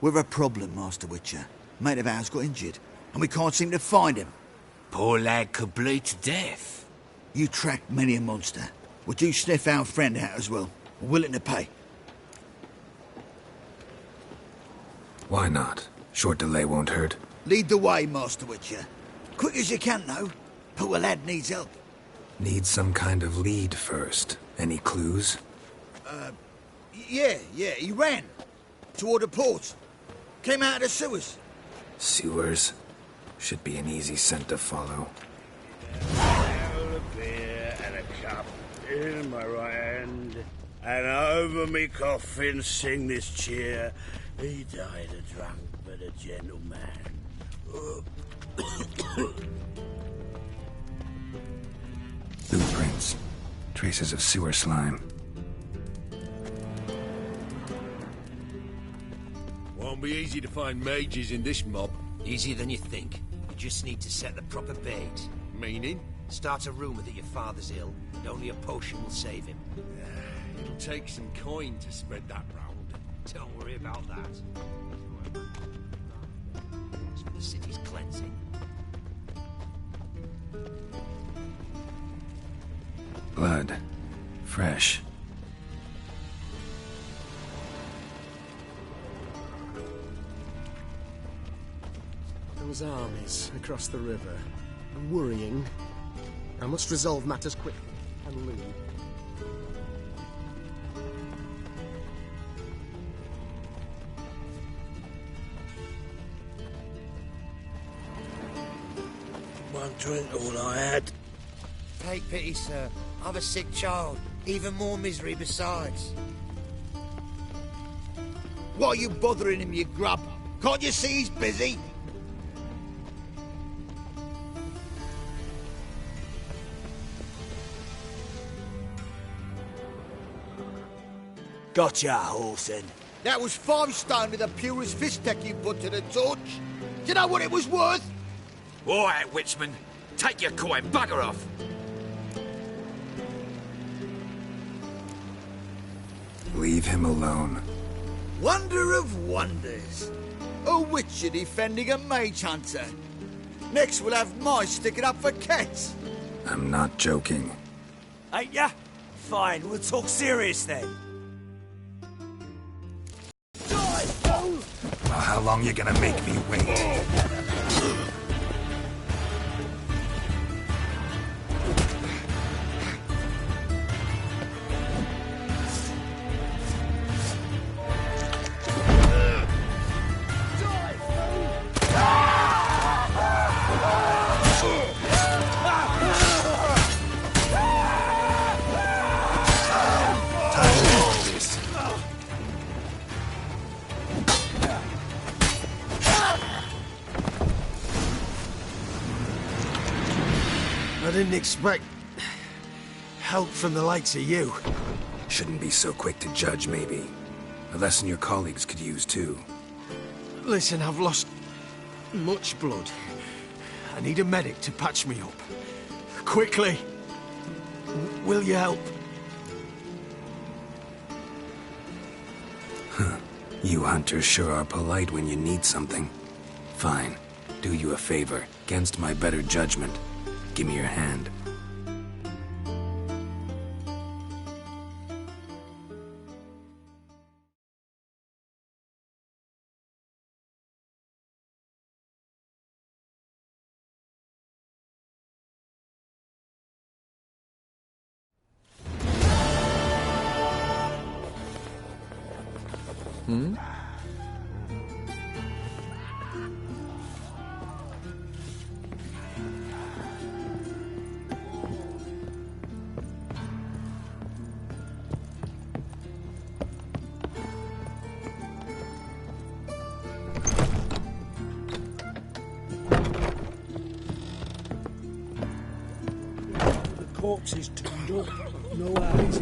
We're a problem, Master Witcher. Mate of ours got injured, and we can't seem to find him. Poor lad could bleed to death. You tracked many a monster. Would you sniff our friend out as well? We're willing to pay. Why not? Short delay won't hurt. Lead the way, Master Witcher. Quick as you can, though. Poor lad needs help. Need some kind of lead first. Any clues? Yeah, he ran. Toward the port. Came out of the sewers. Sewers? Should be an easy scent to follow. A beer and a cup in my right hand, and over me coffin sing this cheer. He died a drunk but a gentleman. Blueprints. Traces of sewer slime. Won't be easy to find mages in this mob. Easier than you think. You just need to set the proper bait. Meaning? Start a rumour that your father's ill, and only a potion will save him. It'll take some coin to spread that round. Don't worry about that. It's for the city's cleansing. Blood. Fresh. There was armies across the river. Worrying. I must resolve matters quickly and leave. One drink all I had. Take pity, sir. I've a sick child. Even more misery besides. Why are you bothering him, you grub? Can't you see he's busy? Gotcha, Horson. That was 5 stone with the purest fist tech you put to the torch. Do you know what it was worth? All right, Witchman. Take your coin. Bugger off. Leave him alone. Wonder of wonders. A Witcher defending a mage hunter. Next we'll have mice sticking up for cats. I'm not joking. Ain't ya? Fine, we'll talk serious then. Well, how long you gonna make me wait? I didn't expect help from the likes of you. Shouldn't be so quick to judge, maybe. A lesson your colleagues could use, too. Listen, I've lost much blood. I need a medic to patch me up. Quickly. Will you help? You hunters sure are polite when you need something. Fine. Do you a favor, against my better judgment. Give me your hand. The corpse is turned up. No eyes.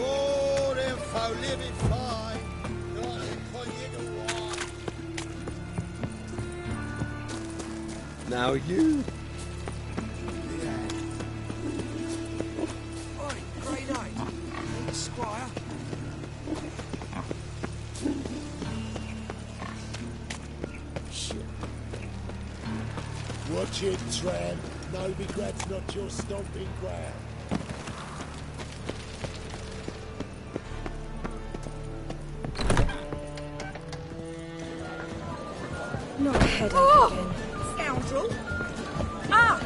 Oh, them folk living fine. Not in Koyeda wine. Now you. Oi, grey night. Squire. Watch it, tramp. No regrets, not your stomping ground. Not a headache again. Scoundrel! Ah!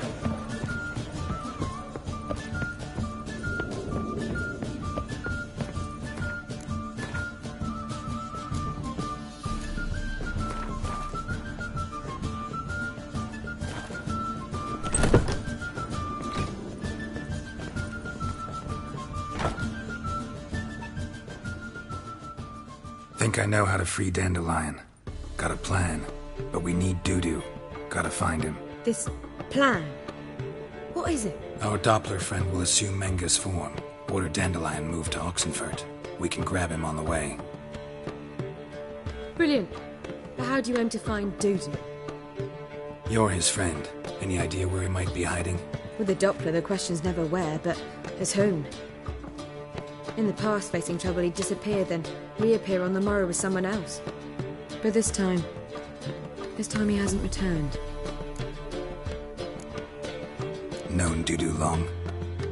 Think I know how to free Dandelion. Got a plan, but we need Dudu. Gotta find him. This plan? What is it? Our Doppler friend will assume Menga's form. Order Dandelion moved to Oxenfurt. We can grab him on the way. Brilliant. But how do you aim to find Dudu? You're his friend. Any idea where he might be hiding? With the Doppler, the question's never where, but as whom? In the past, facing trouble, he'd disappear, then reappear on the morrow with someone else. But this time he hasn't returned. Known Dudu long?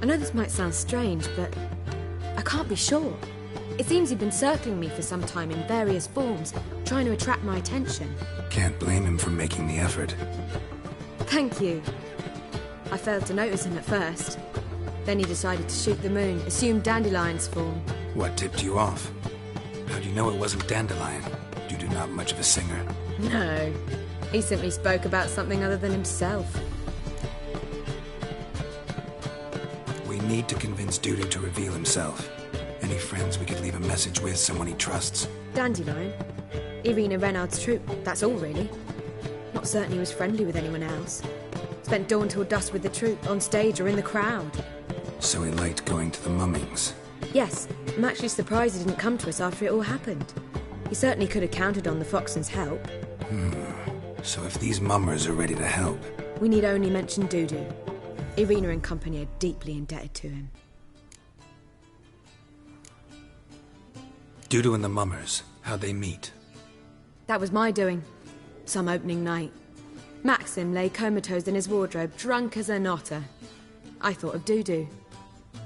I know this might sound strange, but I can't be sure. It seems he'd been circling me for some time in various forms, trying to attract my attention. Can't blame him for making the effort. Thank you. I failed to notice him at first. Then he decided to shoot the moon, assumed Dandelion's form. What tipped you off? How do you know it wasn't Dandelion? Dudu not much of a singer. No. He simply spoke about something other than himself. We need to convince Dudu to reveal himself. Any friends we could leave a message with, someone he trusts? Dandelion? Irina Renard's troupe, that's all really. Not certain he was friendly with anyone else. Spent dawn till dusk with the troupe, on stage or in the crowd. So he liked going to the mummings. Yes, I'm actually surprised he didn't come to us after it all happened. He certainly could have counted on the Foxton's help. So if these mummers are ready to help... We need only mention Dudu. Irina and company are deeply indebted to him. Dudu and the mummers, how'd they meet? That was my doing. Some opening night. Maxim lay comatose in his wardrobe, drunk as an otter. I thought of Dudu.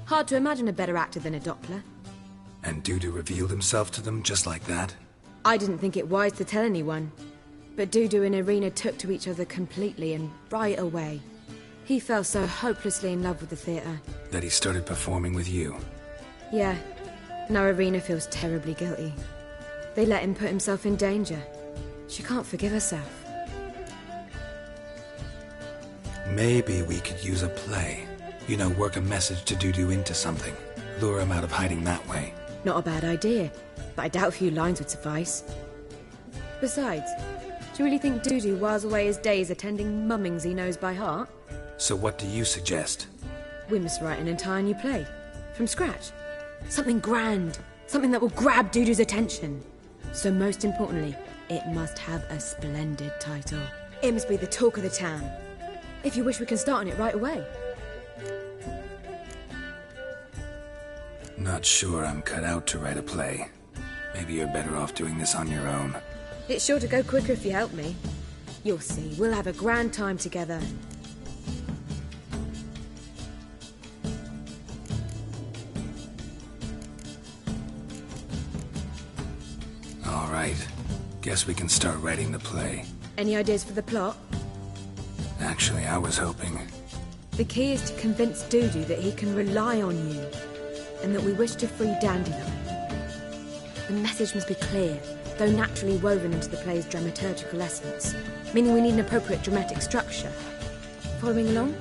Hard to imagine a better actor than a Doppler. And Dudu revealed himself to them just like that? I didn't think it wise to tell anyone. But Dudu and Irina took to each other completely and right away. He fell so hopelessly in love with the theatre. That he started performing with you? Yeah. Now Irina feels terribly guilty. They let him put himself in danger. She can't forgive herself. Maybe we could use a play. You know, work a message to Dudu into something. Lure him out of hiding that way. Not a bad idea, but I doubt a few lines would suffice. Besides, do you really think Dudu whiles away his days attending mummings he knows by heart? So what do you suggest? We must write an entire new play. From scratch. Something grand. Something that will grab Dudu's attention. So most importantly, it must have a splendid title. It must be the talk of the town. If you wish, we can start on it right away. Not sure I'm cut out to write a play. Maybe you're better off doing this on your own. It's sure to go quicker if you help me. You'll see, we'll have a grand time together. All right. Guess we can start writing the play. Any ideas for the plot? Actually, I was hoping... The key is to convince Dudu that he can rely on you, and that we wish to free Dandelion. The message must be clear, though naturally woven into the play's dramaturgical essence, meaning we need an appropriate dramatic structure. Following along?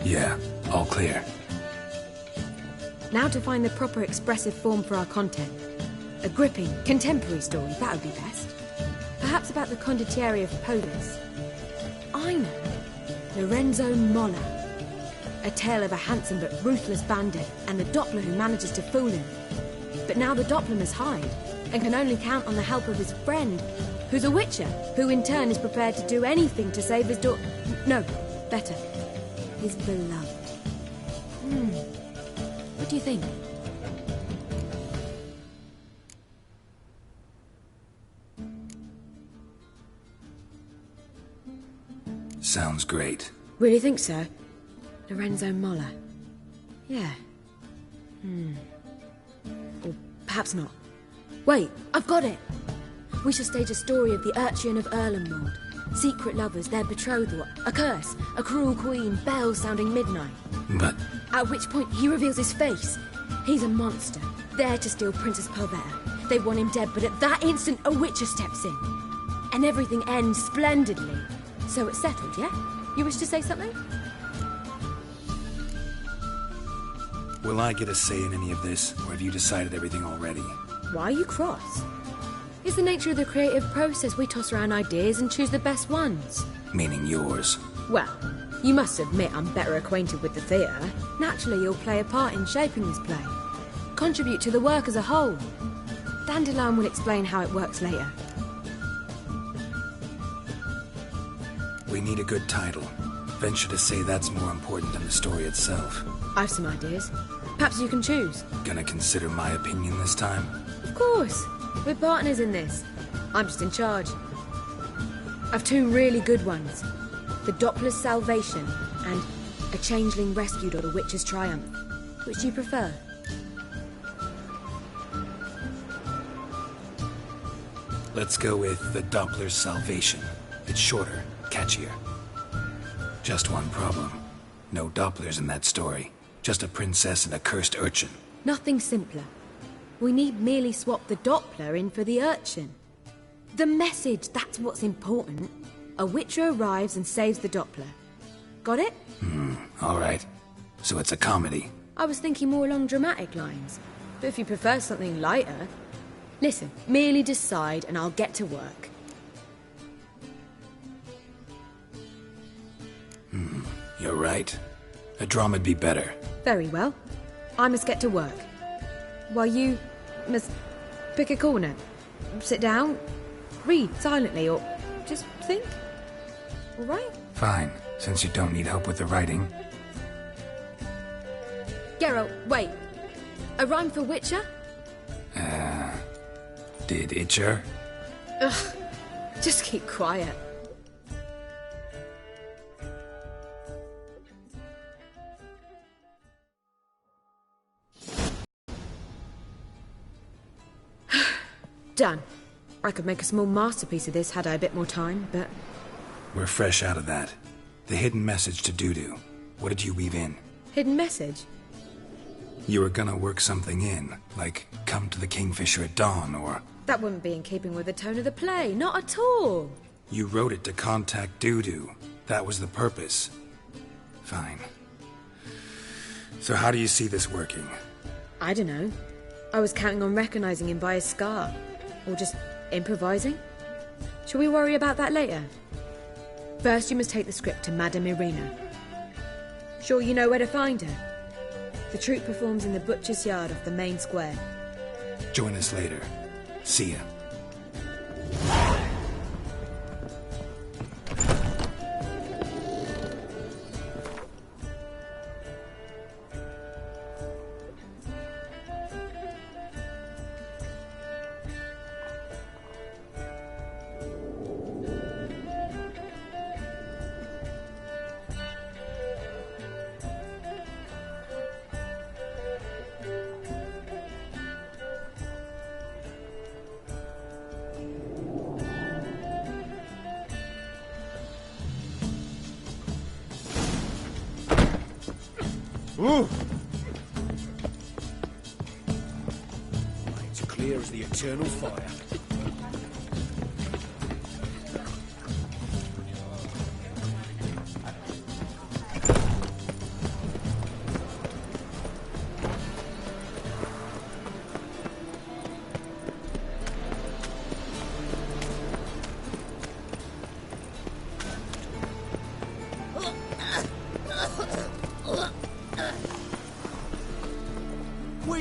Yeah, all clear. Now to find the proper expressive form for our content. A gripping, contemporary story, that would be best. Perhaps about the condottieri of Polis. I know. Lorenzo Molla. A tale of a handsome but ruthless bandit and the Doppler who manages to fool him. But now the Doppler must hide and can only count on the help of his friend, who's a Witcher, who in turn is prepared to do anything to save his daughter. No, better. His beloved. What do you think? Sounds great. Really think so? Lorenzo Molla. Yeah. Or perhaps not. Wait, I've got it! We shall stage a story of the Urchin of Erlenwald. Secret lovers, their betrothal, a curse, a cruel queen, bells sounding midnight. But... At which point he reveals his face. He's a monster, there to steal Princess Pavetta. They want him dead, but at that instant a Witcher steps in. And everything ends splendidly. So it's settled, yeah? You wish to say something? Will I get a say in any of this, or have you decided everything already? Why are you cross? It's the nature of the creative process. We toss around ideas and choose the best ones. Meaning yours. Well, you must admit I'm better acquainted with the theatre. Naturally, you'll play a part in shaping this play. Contribute to the work as a whole. Dandelion will explain how it works later. We need a good title. Venture to say that's more important than the story itself. I've some ideas. Perhaps you can choose. Gonna consider my opinion this time? Of course. We're partners in this. I'm just in charge. I've two really good ones. The Doppler's Salvation and A Changeling Rescued or The Witcher's Triumph. Which do you prefer? Let's go with The Doppler's Salvation. It's shorter, catchier. Just one problem. No Dopplers in that story. Just a princess and a cursed urchin. Nothing simpler. We need merely swap the Doppler in for the urchin. The message, that's what's important. A Witcher arrives and saves the Doppler. Got it? All right. So it's a comedy. I was thinking more along dramatic lines. But if you prefer something lighter... Listen, merely decide and I'll get to work. You're right. A drama'd be better. Very well. I must get to work. While you must pick a corner. Sit down, read silently, or just think. All right? Fine, since you don't need help with the writing. Geralt, wait. A rhyme for Witcher? Did Itcher? Ugh. Just keep quiet. Done. I could make a small masterpiece of this had I a bit more time, but... We're fresh out of that. The hidden message to Dudu. What did you weave in? Hidden message? You were gonna work something in, like come to the Kingfisher at dawn, or... That wouldn't be in keeping with the tone of the play, not at all. You wrote it to contact Dudu. That was the purpose. Fine. So how do you see this working? I don't know. I was counting on recognizing him by his scar. Or just improvising. Shall we worry about that later? First, you must take the script to Madame Irina. Sure you know where to find her? The troupe performs in the butcher's yard off the main square. Join us later. See ya. Ooh! It's clear as the eternal fire.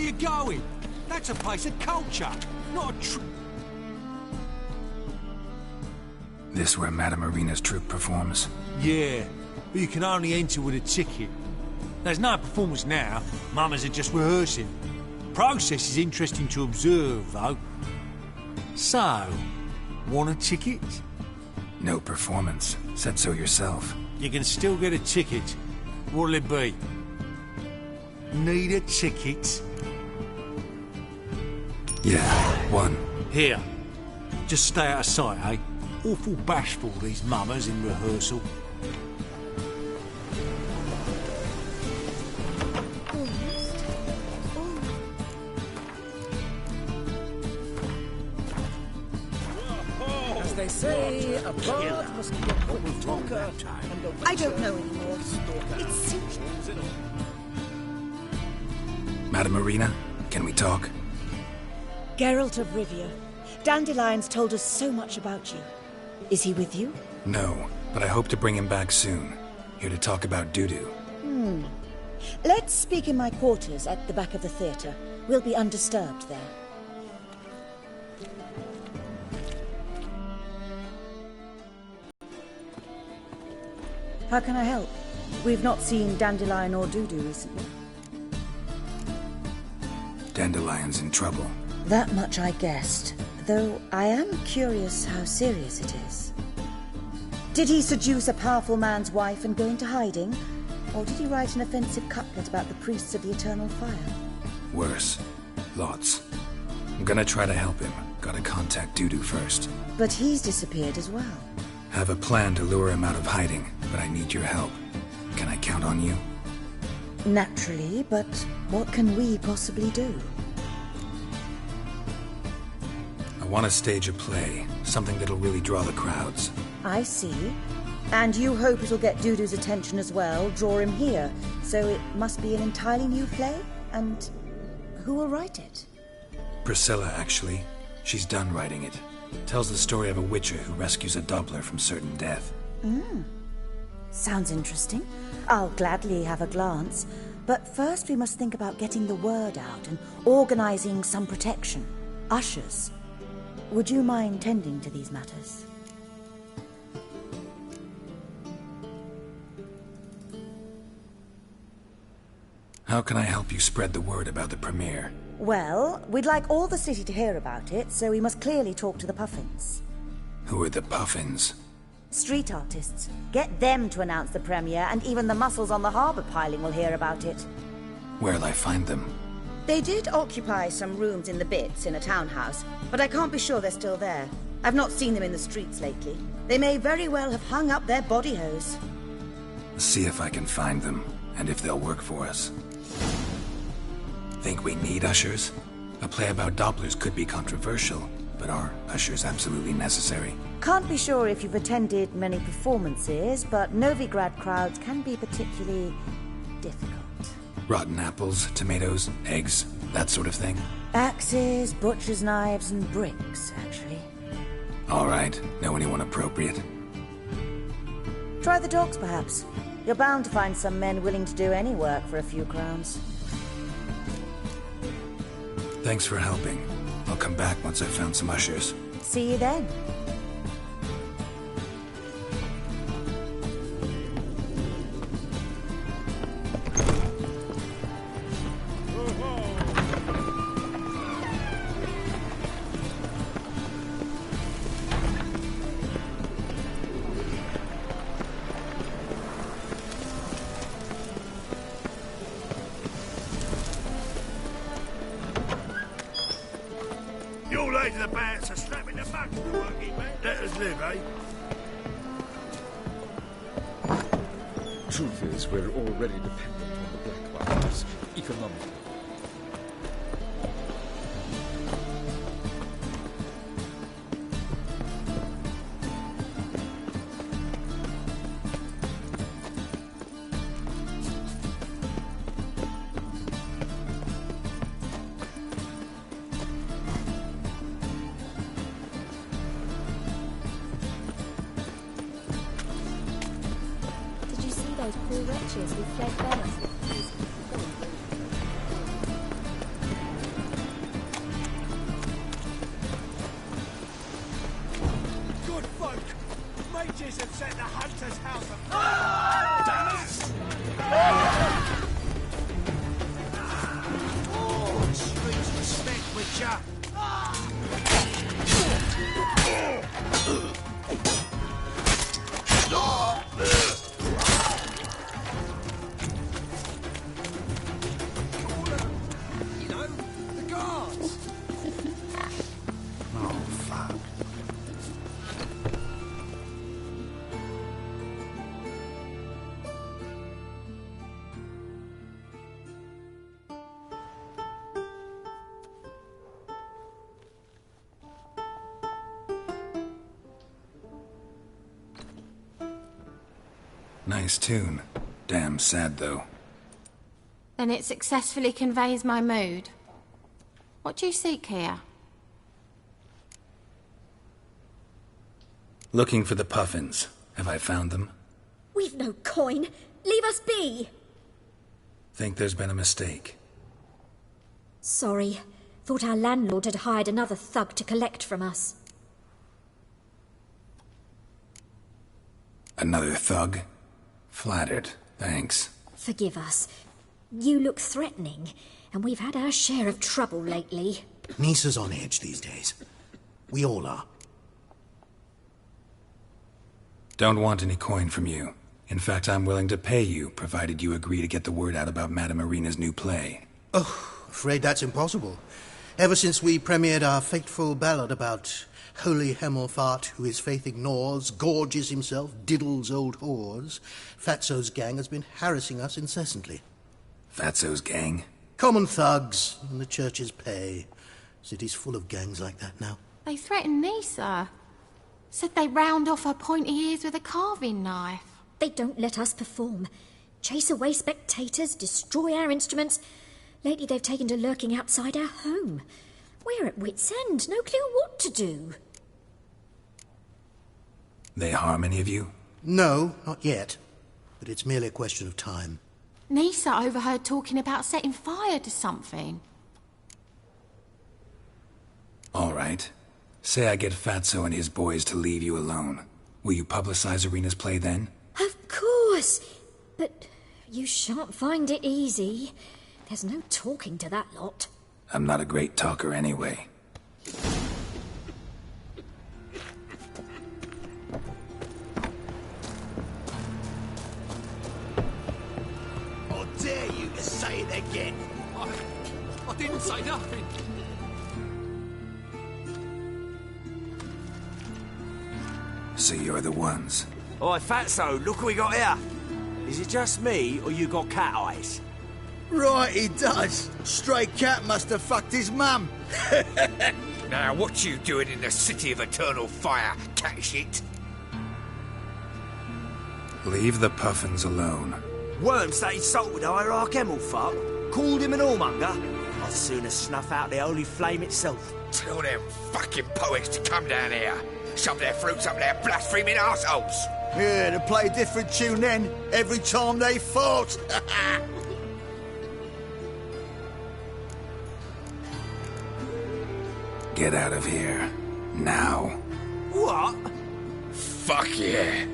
you going? That's a place of culture, not a This where Madame Marina's troupe performs? Yeah, but you can only enter with a ticket. There's no performance now. Mamas are just rehearsing. Process is interesting to observe, though. So, want a ticket? No performance. Said so yourself. You can still get a ticket. What'll it be? Need a ticket? Yeah, one. Here. Just stay out of sight, eh? Awful bashful, these mamas in rehearsal. As they say, a bard must be a quick talker. I don't know anymore. It seems... Madame Marina, can we talk? Geralt of Rivia. Dandelion's told us so much about you. Is he with you? No, but I hope to bring him back soon. Here to talk about Dudu. Let's speak in my quarters at the back of the theatre. We'll be undisturbed there. How can I help? We've not seen Dandelion or Dudu recently. Dandelion's in trouble. That much I guessed, though I am curious how serious it is. Did he seduce a powerful man's wife and go into hiding? Or did he write an offensive couplet about the priests of the eternal fire? Worse. Lots. I'm gonna try to help him. Gotta contact Dudu first. But he's disappeared as well. Have a plan to lure him out of hiding, but I need your help. Can I count on you? Naturally, but what can we possibly do? I want to stage a play, something that'll really draw the crowds. I see. And you hope it'll get Dudu's attention as well, draw him here. So it must be an entirely new play? And who will write it? Priscilla, actually. She's done writing it. Tells the story of a witcher who rescues a Doppler from certain death. Sounds interesting. I'll gladly have a glance. But first we must think about getting the word out and organizing some protection. Ushers. Would you mind tending to these matters? How can I help you spread the word about the premiere? Well, we'd like all the city to hear about it, so we must clearly talk to the Puffins. Who are the Puffins? Street artists. Get them to announce the premiere, and even the muscles on the harbour piling will hear about it. Where'll I find them? They did occupy some rooms in the Bits in a townhouse, but I can't be sure they're still there. I've not seen them in the streets lately. They may very well have hung up their body hose. See if I can find them, and if they'll work for us. Think we need ushers? A play about Dopplers could be controversial, but are ushers absolutely necessary? Can't be sure if you've attended many performances, but Novigrad crowds can be particularly difficult. Rotten apples, tomatoes, eggs, that sort of thing? Axes, butcher's knives, and bricks, actually. All right. Know anyone appropriate? Try the dogs, perhaps. You're bound to find some men willing to do any work for a few crowns. Thanks for helping. I'll come back once I've found some ushers. See you then. You lay to the bats are slapping the buck to the working man. Let us live, eh? Truth is, we're already dependent on the Blackfires, economically. Did you see those poor wretches who fled Venice? Nice tune. Damn sad, though. Then it successfully conveys my mood. What do you seek here? Looking for the puffins. Have I found them? We've no coin. Leave us be. Think there's been a mistake. Sorry. Thought our landlord had hired another thug to collect from us. Another thug? Flattered. Thanks. Forgive us. You look threatening, and we've had our share of trouble lately. Nisa's on edge these days. We all are. Don't want any coin from you. In fact, I'm willing to pay you, provided you agree to get the word out about Madame Irina's new play. Oh, afraid that's impossible. Ever since we premiered our fateful ballad about holy Hemelfart, who his faith ignores, gorges himself, diddles old whores, Fatso's gang has been harassing us incessantly. Fatso's gang? Common thugs in the church's pay. City's full of gangs like that now. They threatened Nisa. Said they round off her pointy ears with a carving knife. They don't let us perform. Chase away spectators, destroy our instruments. Lately they've taken to lurking outside our home. We're at wit's end, no clue what to do. They harm any of you? No, not yet. But it's merely a question of time. Nisa overheard talking about setting fire to something. All right. Say I get Fatso and his boys to leave you alone. Will you publicize Irina's play then? Of course. But you shan't find it easy. There's no talking to that lot. I'm not a great talker anyway. How dare you to say it again? I didn't say nothing. So you're the ones. Oi, Fatso, look what we got here. Is it just me, or you got cat eyes? Right, he does. Stray cat must have fucked his mum. Now, what you doing in the city of eternal fire, cat shit? Leave the puffins alone. Worms that insulted Hierarch Hemelfart, called him an whoremonger. I'd sooner snuff out the holy flame itself. Tell them fucking poets to come down here. Shove their fruits up their blaspheming arseholes. Yeah, to play a different tune then, every time they fought. Get out of here. Now. What? Fuck yeah.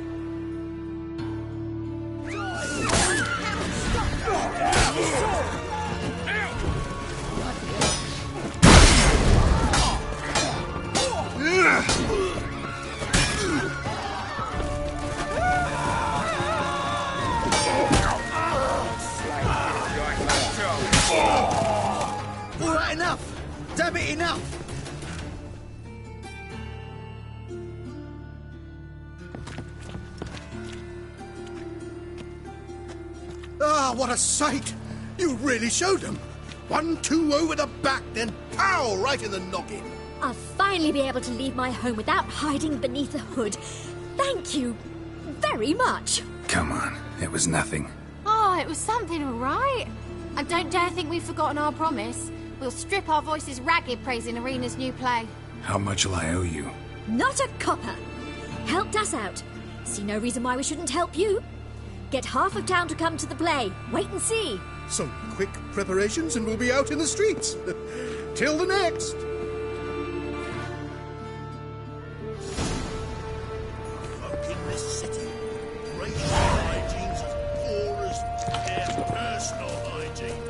All right, enough. Damn it, enough. Ah, what a sight! You really showed them. 1-2 over the back, then pow, right in the noggin. I'll finally be able to leave my home without hiding beneath a hood. Thank you very much. Come on, it was nothing. Oh, it was something, all right. And don't dare think we've forgotten our promise. We'll strip our voices ragged praising Irina's new play. How much will I owe you? Not a copper. Helped us out. See no reason why we shouldn't help you. Get half of town to come to the play. Wait and see. Some quick preparations and we'll be out in the streets. Till the next. Folk in this city, racial hygiene's as poor as their personal hygiene.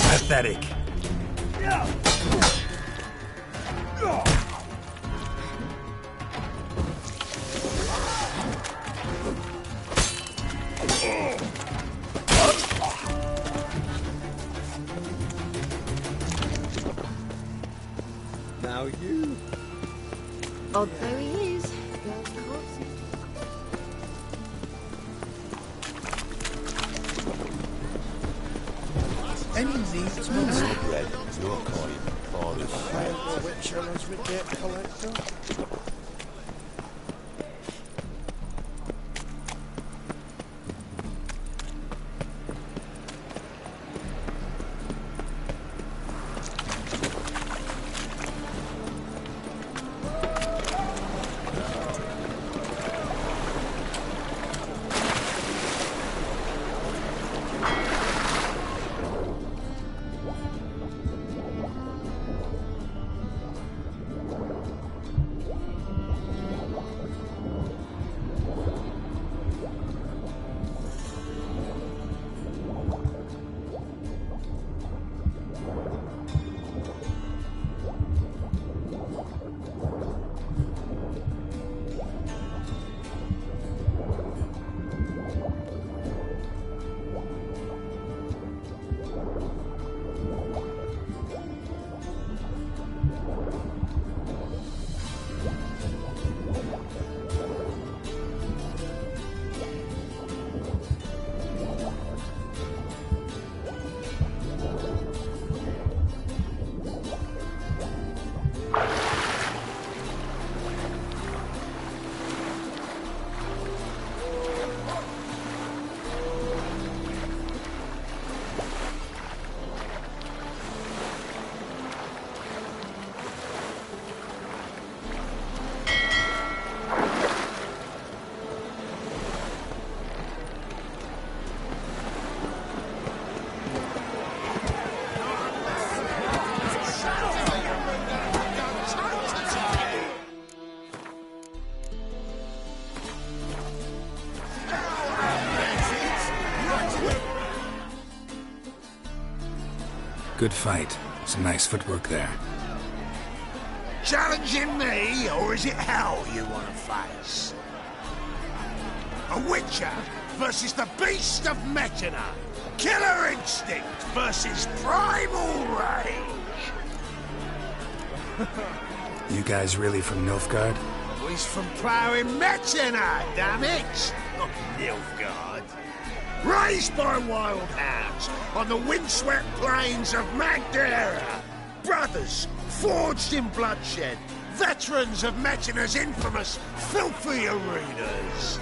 Pathetic. Now you. Odd though he is. Any needs No bread, no coin, father's fat. Witcher as we get collector. Good fight. Some nice footwork there. Challenging me, or is it hell you want to face? A Witcher versus the Beast of Metina. Killer instinct versus primal rage. You guys really from Nilfgaard? He's from ploughing Metina, damn it! Not Nilfgaard. Raised by wild hounds on the windswept plains of Magdera. Brothers forged in bloodshed. Veterans of Metina's infamous filthy arenas.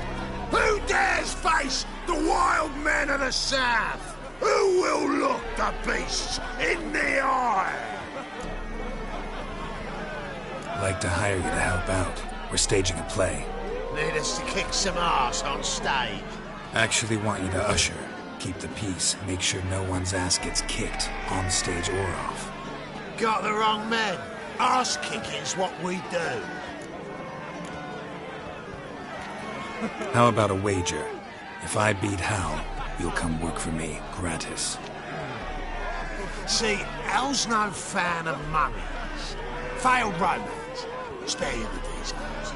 Who dares face the wild men of the south? Who will look the beasts in the eye? I'd like to hire you to help out. We're staging a play. Need us to kick some ass on stage. Actually want you to usher, keep the peace, make sure no one's ass gets kicked, on stage or off. Got the wrong men. Ass kicking's what we do. How about a wager? If I beat Hal, you'll come work for me, gratis. See, Hal's no fan of mummies. Failed romance. Spare you the details.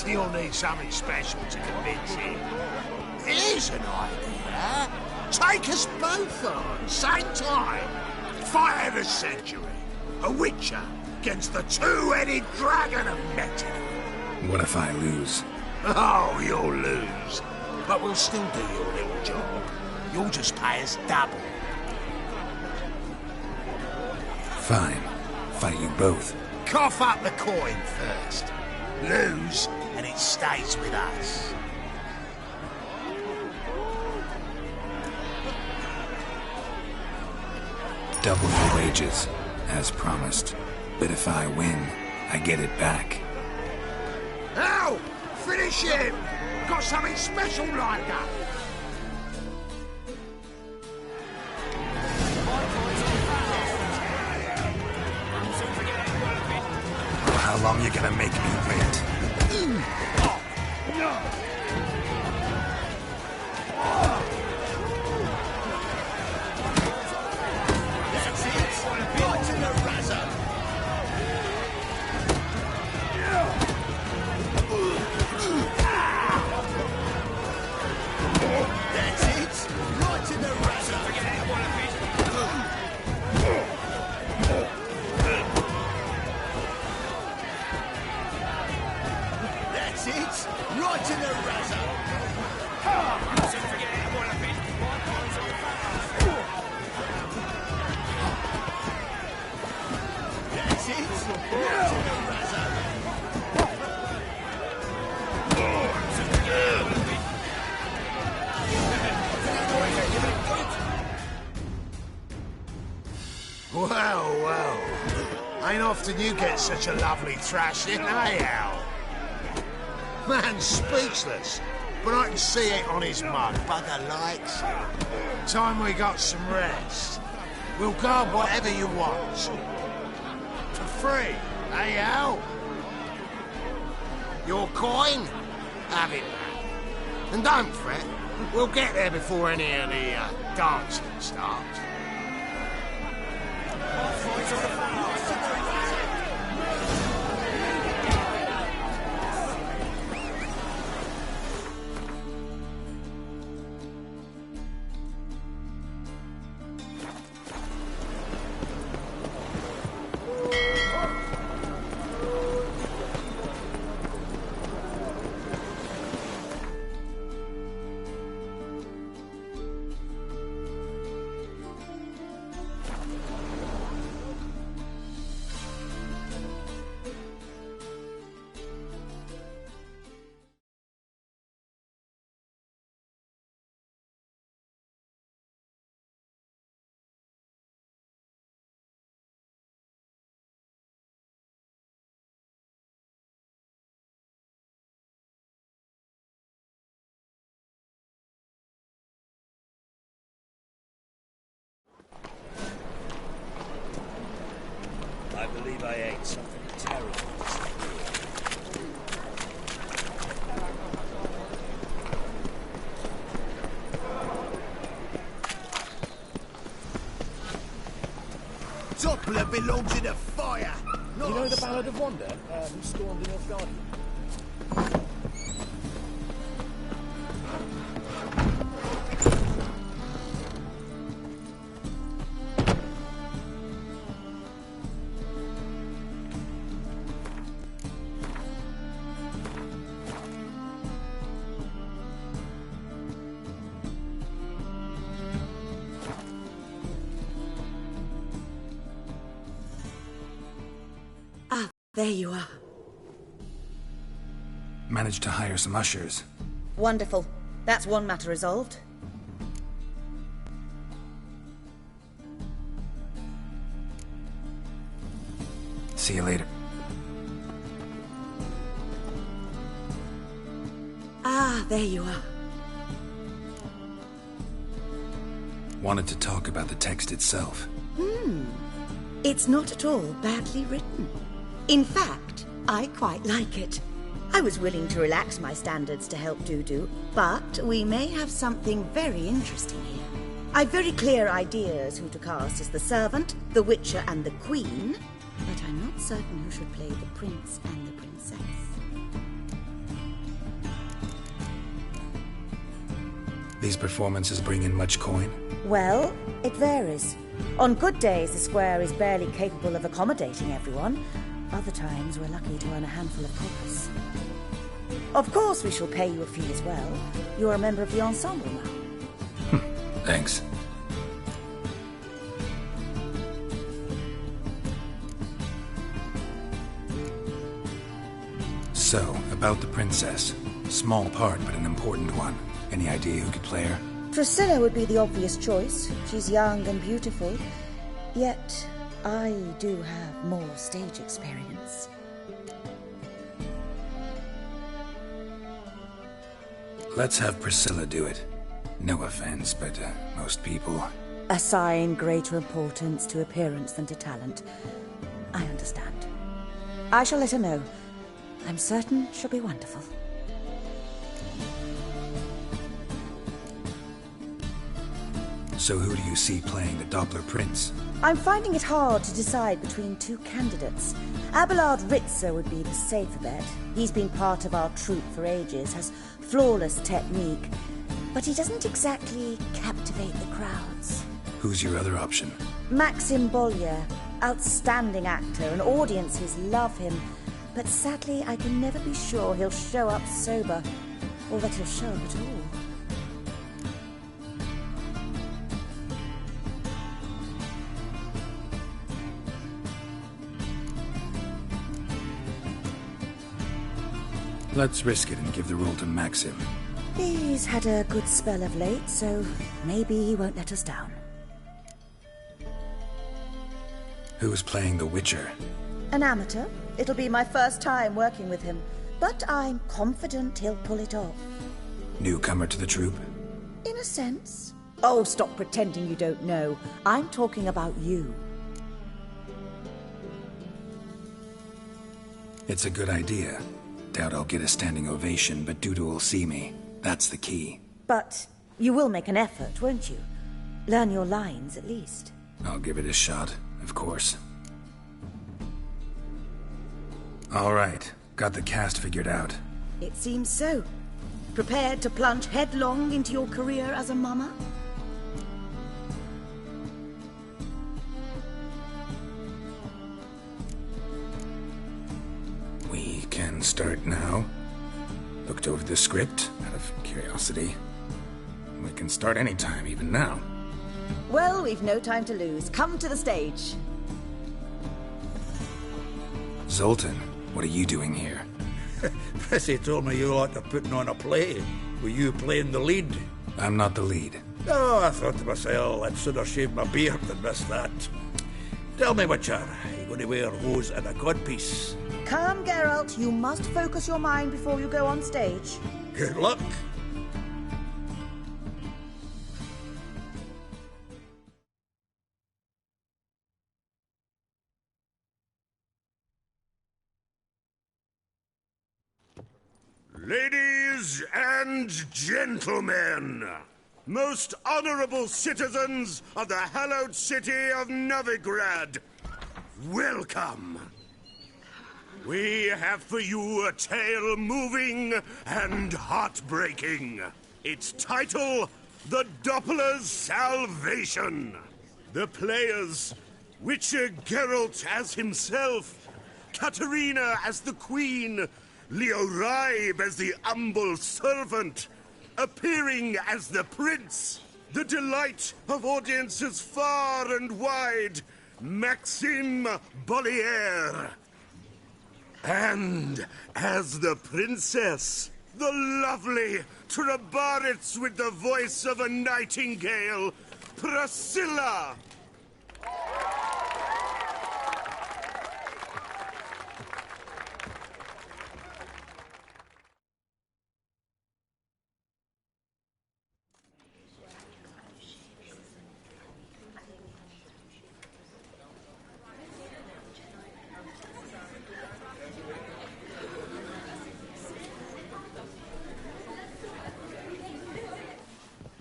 You'll need something special to convince him. Here's an idea. Take us both on, same time. Fight of the century. A Witcher against the two-headed dragon of Metina. What if I lose? Oh, you'll lose. But we'll still do your little job. You'll just pay us double. Fine. Fight you both. Cough up the coin first. Lose, and it stays with us. Double your wages, as promised. But if I win, I get it back. Now, finish him! Got something special lined up. How long you gonna make me wait? Right in the Well. Ain't often you get such a lovely thrashing, eh, Al? Man's speechless, but I can see it on his mug. Bugger likes it. Time we got some rest. We'll guard whatever you want. For free, eh, Al? Your coin? Have it, man. And don't fret, we'll get there before any of the dancing starts. I believe I ate something terrible. Doppler belongs in a fire. You know the Ballad of Wanda, who stormed the North Garden? There you are. Managed to hire some ushers. Wonderful. That's one matter resolved. See you later. Ah, there you are. Wanted to talk about the text itself. It's not at all badly written. In fact, I quite like it. I was willing to relax my standards to help Dudu, but we may have something very interesting here. I've very clear ideas who to cast as the servant, the Witcher and the Queen, but I'm not certain who should play the Prince and the Princess. These performances bring in much coin? Well, it varies. On good days, the square is barely capable of accommodating everyone. Other times, we're lucky to earn a handful of coppers. Of course, we shall pay you a fee as well. You're a member of the ensemble now. Thanks. So, about the princess. Small part, but an important one. Any idea who could play her? Priscilla would be the obvious choice. She's young and beautiful. Yet, I do have more stage experience. Let's have Priscilla do it. No offense, but most people... Assign greater importance to appearance than to talent. I understand. I shall let her know. I'm certain she'll be wonderful. So who do you see playing the Doppler Prince? I'm finding it hard to decide between two candidates. Abelard Ritzer would be the safer bet. He's been part of our troupe for ages, has flawless technique, but he doesn't exactly captivate the crowds. Who's your other option? Maxim Bollier, outstanding actor, and audiences love him. But sadly, I can never be sure he'll show up sober, or that he'll show up at all. Let's risk it and give the role to Maxim. He's had a good spell of late, so maybe he won't let us down. Who's playing The Witcher? An amateur. It'll be my first time working with him, but I'm confident he'll pull it off. Newcomer to the troupe? In a sense. Oh, stop pretending you don't know. I'm talking about you. It's a good idea. Doubt I'll get a standing ovation, but Dudu will see me. That's the key. But you will make an effort, won't you? Learn your lines, at least. I'll give it a shot, of course. All right, got the cast figured out. It seems so. Prepared to plunge headlong into your career as a mama? We can start now. Looked over the script, out of curiosity. We can start anytime, even now. Well, we've no time to lose. Come to the stage. Zoltan, what are you doing here? Prissy told me you like to putting on a play. Were you playing the lead? I'm not the lead. Oh, I thought to myself, I'd sooner shave my beard than miss that. Tell me, Witcher, are you going to wear hose and a codpiece? Calm, Geralt. You must focus your mind before you go on stage. Good luck. Ladies and gentlemen, most honorable citizens of the hallowed city of Novigrad, welcome. We have for you a tale moving and heartbreaking. Its title, The Doppler's Salvation. The players, Witcher Geralt as himself, Katarina as the Queen, Leo Raib as the humble servant, appearing as the prince, the delight of audiences far and wide, Maxime Bollier. And as the princess, the lovely Trabaritz with the voice of a nightingale, Priscilla.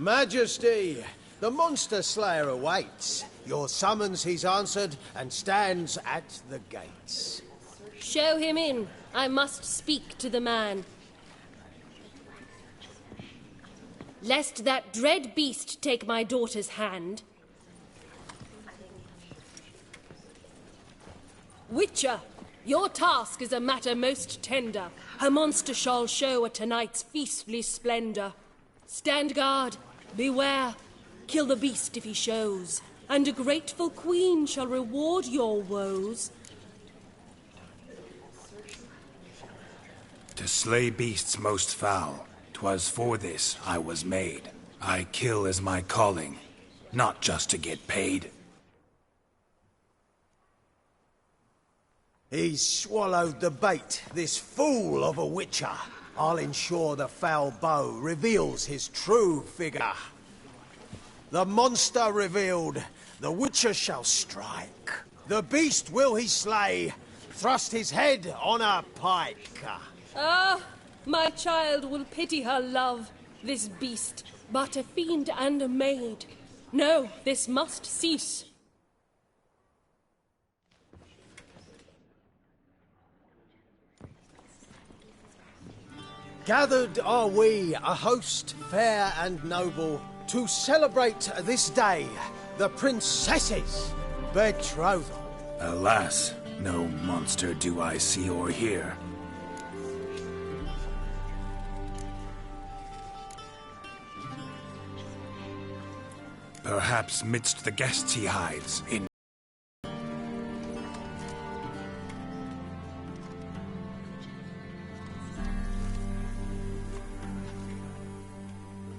Majesty, the monster slayer awaits. Your summons he's answered and stands at the gates. Show him in. I must speak to the man. Lest that dread beast take my daughter's hand. Witcher, your task is a matter most tender. A monster shall show at tonight's feastly splendor. Stand guard, beware, kill the beast if he shows, and a grateful queen shall reward your woes. To slay beasts most foul, 'twas for this I was made. I kill as my calling, not just to get paid. He's swallowed the bait, this fool of a witcher. I'll ensure the foul bow reveals his true figure. The monster revealed, the witcher shall strike. The beast will he slay, thrust his head on a pike. Ah, my child will pity her love, this beast, but a fiend and a maid. No, this must cease. Gathered are we, a host fair and noble, to celebrate this day, the princess's betrothal. Alas, no monster do I see or hear. Perhaps midst the guests he hides, in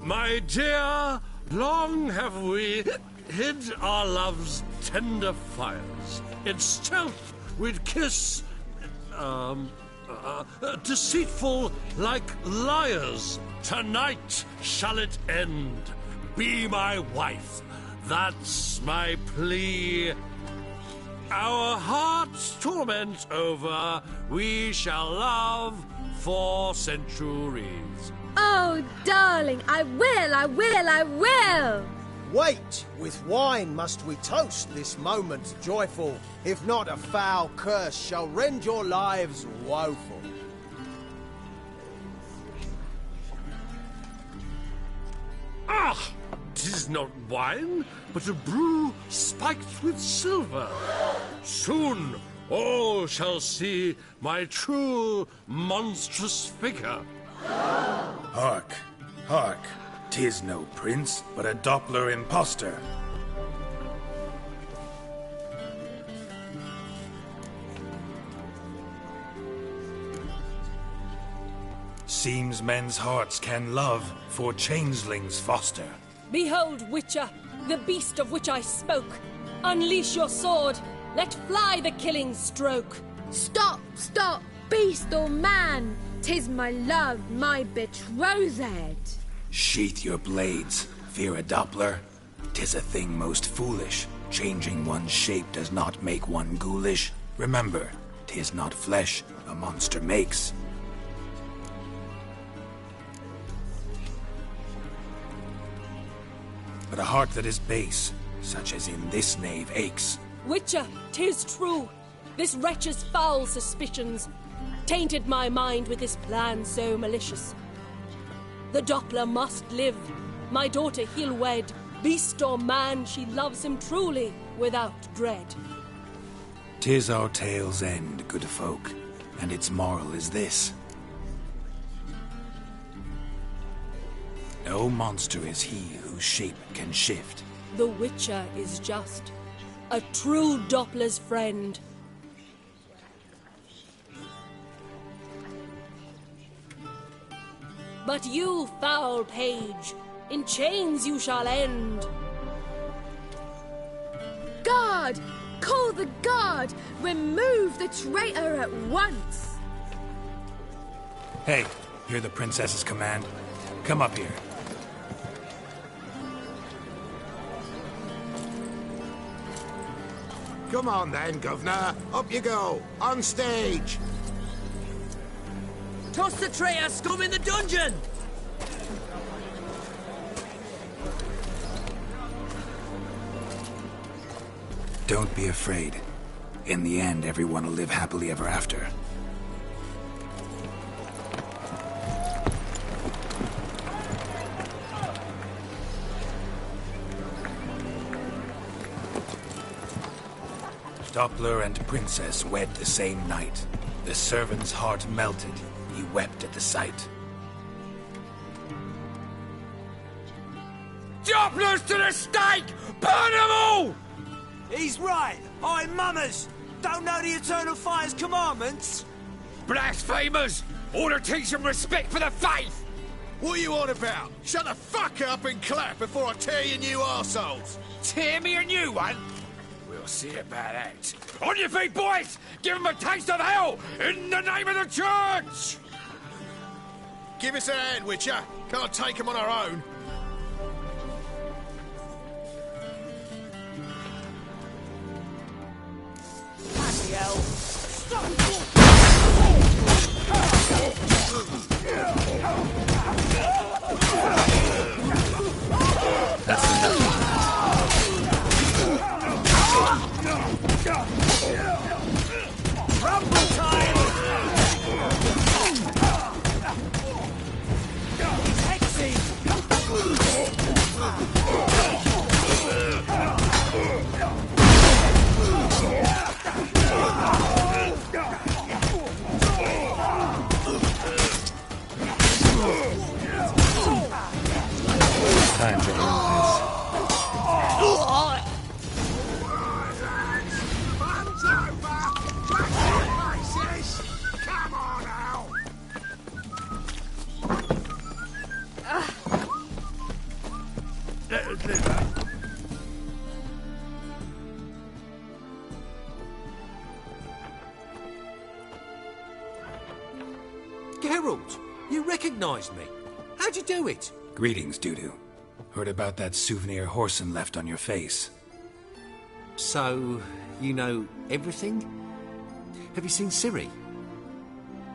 My dear, long have we hid our love's tender fires. In stealth we'd kiss, deceitful like liars. Tonight shall it end. Be my wife. That's my plea. Our hearts' torment over, we shall love for centuries. Oh, darling, I will! Wait, with wine must we toast this moment joyful. If not, a foul curse shall rend your lives woeful. Ah! 'Tis not wine, but a brew spiked with silver. Soon all shall see my true monstrous figure. Hark, hark. 'Tis no prince, but a Doppler impostor. Seems men's hearts can love, for changelings foster. Behold, Witcher, the beast of which I spoke. Unleash your sword. Let fly the killing stroke. Stop, beast or man. 'Tis my love, my betrothed. Sheath your blades, fear a Doppler. 'Tis a thing most foolish. Changing one's shape does not make one ghoulish. Remember, 'tis not flesh a monster makes. But a heart that is base, such as in this knave aches. Witcher, 'tis true. This wretch's foul suspicions tainted my mind with this plan so malicious. The Doppler must live. My daughter he'll wed. Beast or man, she loves him truly, without dread. 'Tis our tale's end, good folk, and its moral is this. No monster is he whose shape can shift. The Witcher is just a true Doppler's friend. But you, foul page, in chains you shall end. Guard! Call the guard! Remove the traitor at once! Hey, hear the princess's command? Come up here. Come on then, Governor. Up you go. On stage. Toss the traitor scum in the dungeon! Don't be afraid. In the end, everyone will live happily ever after. Doppler and princess wed the same night. The servant's heart melted. He wept at the sight. Dopplers to the stake! Burn them all! He's right. I'm mummers. Don't know the Eternal Fire's commandments. Blasphemers! Order teach them respect for the faith! What are you on about? Shut the fuck up and clap before I tear you new arseholes! Tear me a new one? We'll see about that. On your feet, boys! Give them a taste of hell in the name of the church! Give us a hand, Witcher. Can't take them on our own. Bloody hell. Stop That's enough. Rumble time! Hexy! Geralt, you recognised me. How'd you do it? Greetings, Dudu. Heard about that souvenir Horson left on your face. So, you know everything? Have you seen Ciri?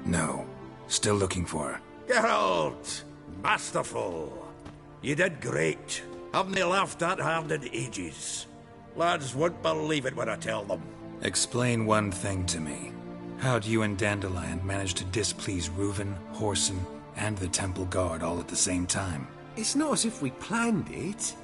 No. Still looking for her. Geralt! Masterful! You did great. Haven't they laughed that hard in ages? Lads won't believe it when I tell them. Explain one thing to me. How'd you and Dandelion manage to displease Reuven, Horson, and the Temple Guard all at the same time? It's not as if we planned it.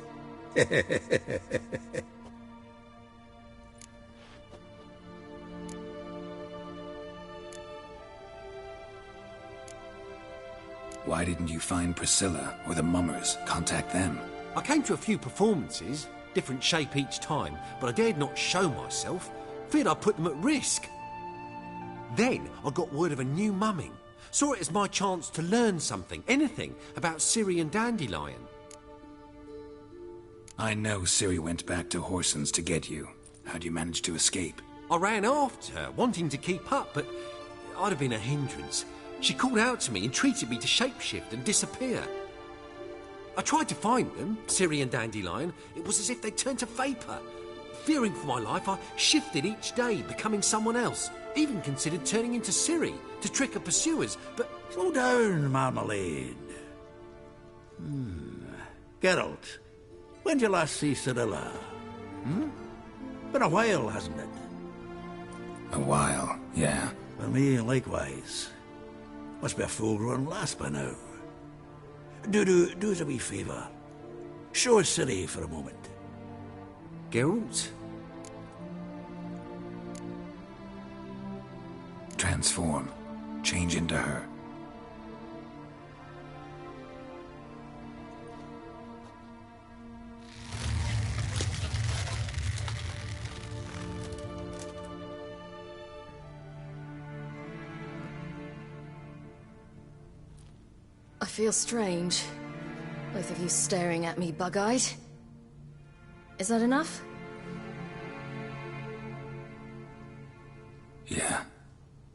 Why didn't you find Priscilla or the Mummers? Contact them. I came to a few performances, different shape each time, but I dared not show myself. Feared I'd put them at risk. Then I got word of a new mumming. Saw it as my chance to learn something, anything, about Ciri and Dandelion. I know Ciri went back to Horson's to get you. How'd you manage to escape? I ran after her, wanting to keep up, but I'd have been a hindrance. She called out to me, entreated me to shapeshift and disappear. I tried to find them, Ciri and Dandelion. It was as if they turned to vapour. Fearing for my life, I shifted each day, becoming someone else. Even considered turning into Ciri to trick her pursuers, but... Slow down, Marmalade. Geralt, when did you last see Cirilla? Been a while, hasn't it? A while, yeah. For me, likewise. Must be a full-grown lass by now. Do us a wee favour. Show us Ciri for a moment. Geralt? Transform. Change into her. I feel strange. Both of you staring at me bug-eyed. Is that enough? Yeah.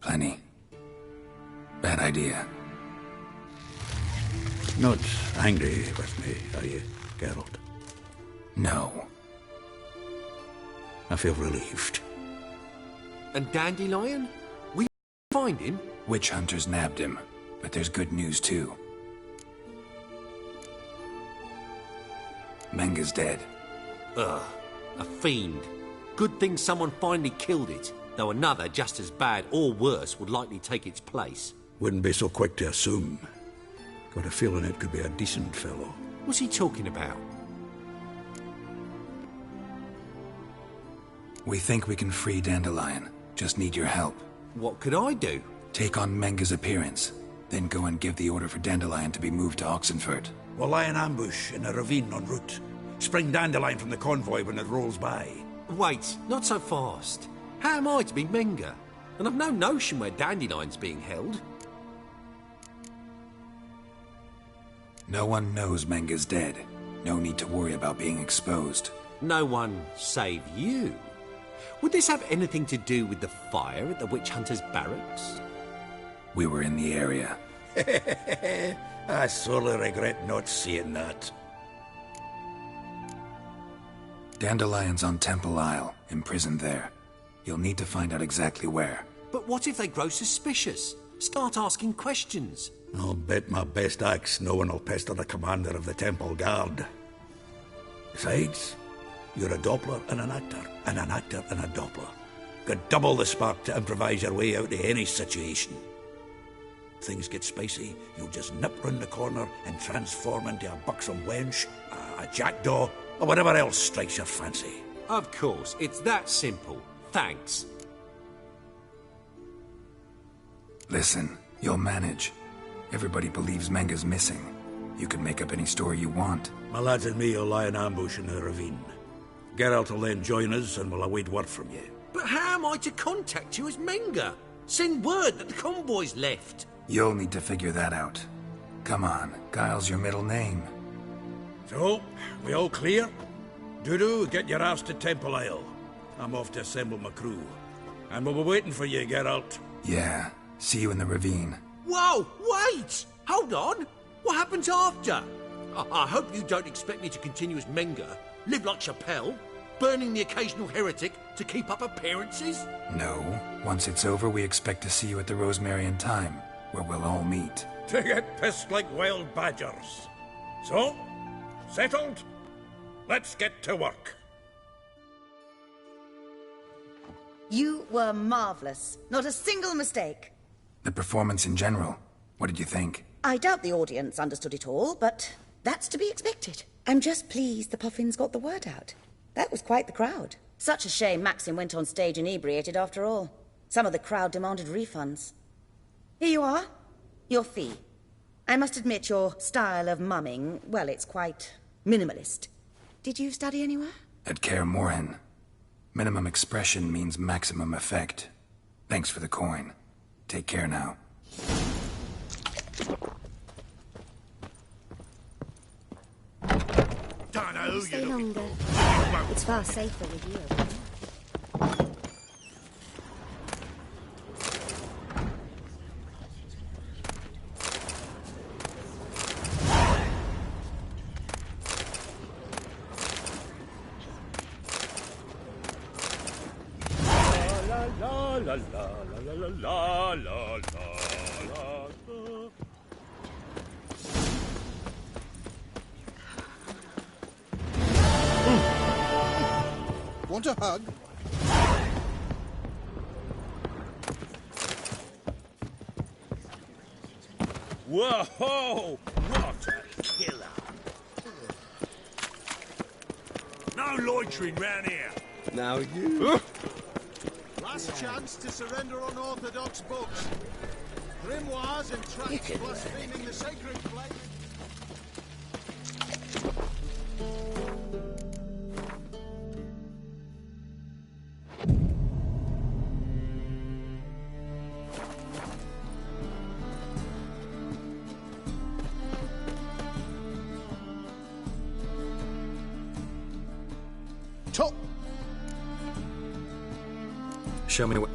Plenty. Bad idea. Not angry with me, are you, Geralt? No. I feel relieved. And Dandelion? We find him? Witch hunters nabbed him, but there's good news too. Menga's dead. Ugh, a fiend. Good thing someone finally killed it, though another just as bad or worse would likely take its place. Wouldn't be so quick to assume. Got a feeling it could be a decent fellow. What's he talking about? We think we can free Dandelion. Just need your help. What could I do? Take on Menga's appearance, then go and give the order for Dandelion to be moved to Oxenfurt. We'll lie in ambush in a ravine en route. Spring Dandelion from the convoy when it rolls by. Wait, not so fast. How am I to be Menga? And I've no notion where Dandelion's being held. No one knows Menga's dead. No need to worry about being exposed. No one save you. Would this have anything to do with the fire at the witch hunters' barracks? We were in the area. I sorely regret not seeing that. Dandelion's on Temple Isle, imprisoned there. You'll need to find out exactly where. But what if they grow suspicious? Start asking questions? I'll bet my best axe no one will pester the commander of the Temple Guard. Besides, you're a Doppler and an actor, and an actor and a Doppler. Got double the spark to improvise your way out of any situation. Things get spicy, you'll just nip round the corner and transform into a buxom wench, a jackdaw, or whatever else strikes your fancy. Of course, it's that simple. Thanks. Listen, you'll manage. Everybody believes Menga's missing. You can make up any story you want. My lads and me will lie in ambush in the ravine. Geralt will then join us and we'll await word from you. But how am I to contact you as Menga? Send word that the convoy's left. You'll need to figure that out. Come on, Guile's your middle name. So, we all clear? Dudu, get your ass to Temple Isle. I'm off to assemble my crew. And we'll be waiting for you, Geralt. Yeah, see you in the ravine. Whoa, wait! Hold on! What happens after? I hope you don't expect me to continue as Menger, live like Chappelle, burning the occasional heretic to keep up appearances? No. Once it's over, we expect to see you at the Rosemary and Thyme, where we'll all meet. To get pissed like wild badgers. So, settled? Let's get to work. You were marvellous. Not a single mistake. The performance in general, what did you think? I doubt the audience understood it all, but that's to be expected. I'm just pleased the Puffins got the word out. That was quite the crowd. Such a shame Maxim went on stage inebriated after all. Some of the crowd demanded refunds. Here you are. Your fee. I must admit your style of mumming, well, it's quite minimalist. Did you study anywhere? At Kaer Morhen. Minimum expression means maximum effect. Thanks for the coin. Take care now. Don't know who Stay you're looking longer. for. It's far safer with you. La la la la la la la la. Want a hug? Whoa! What a killer! No loitering round here. Now you... Last chance to surrender unorthodox books. Grimoires and tracts blaspheming the sacred flag. Top. Show me what...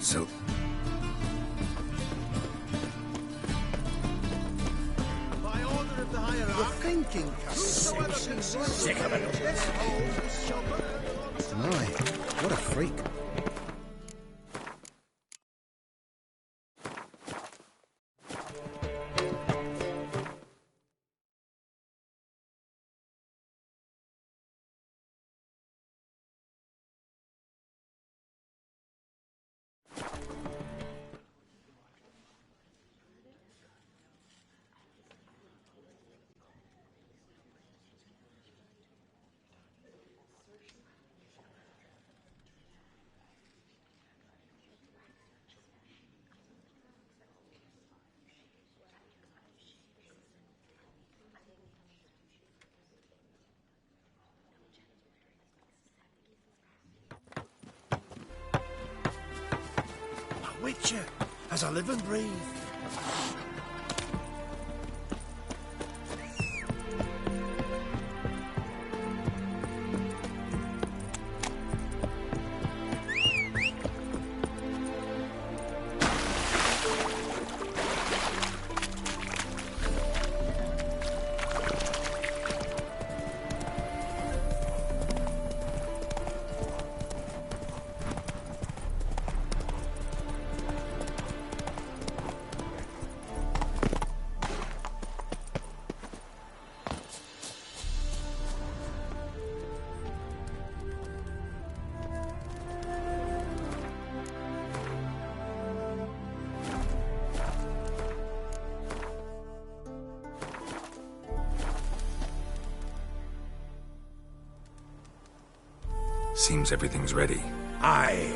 So... By order of the hierarchy, the thinking Sick of it. My, what a freak. Witcher, as I live and breathe. Seems everything's ready. Aye.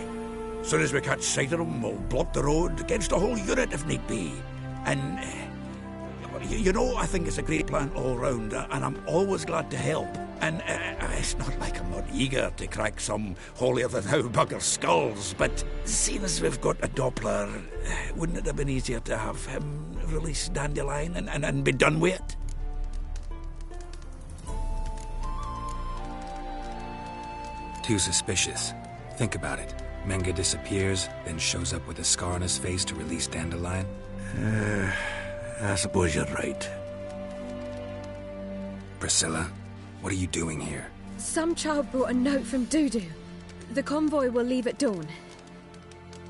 Soon as we catch sight of them, we'll block the road against the whole unit if need be. And, you know, I think it's a great plan all round, and I'm always glad to help. And it's not like I'm not eager to crack some holier-than-thou bugger's skulls, but seeing as we've got a Doppler, wouldn't it have been easier to have him release Dandelion and be done with it? Too suspicious. Think about it. Menga disappears, then shows up with a scar on his face to release Dandelion. I suppose you're right. Priscilla, what are you doing here? Some child brought a note from Dudu. The convoy will leave at dawn.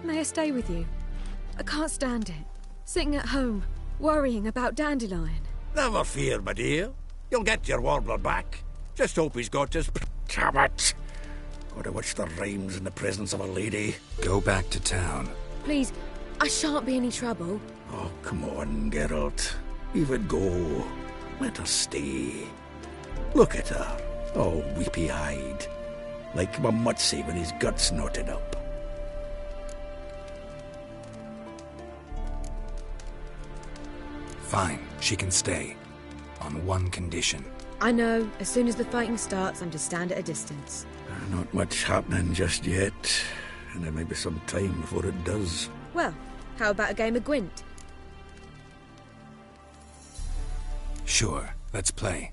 May I stay with you? I can't stand it. Sitting at home, worrying about Dandelion. Never fear, my dear. You'll get your warbler back. Just hope he's got his... Damn it! Go to watch the rhymes in the presence of a lady. Go back to town. Please, I shan't be any trouble. Oh, come on, Geralt. Even go. Let her stay. Look at her, all weepy-eyed. Like my Mutsy with his guts knotted up. Fine, she can stay. On one condition. I know, as soon as the fighting starts, I'm to stand at a distance. Not much happening just yet, and there may be some time before it does. Well, how about a game of Gwent? Sure, let's play.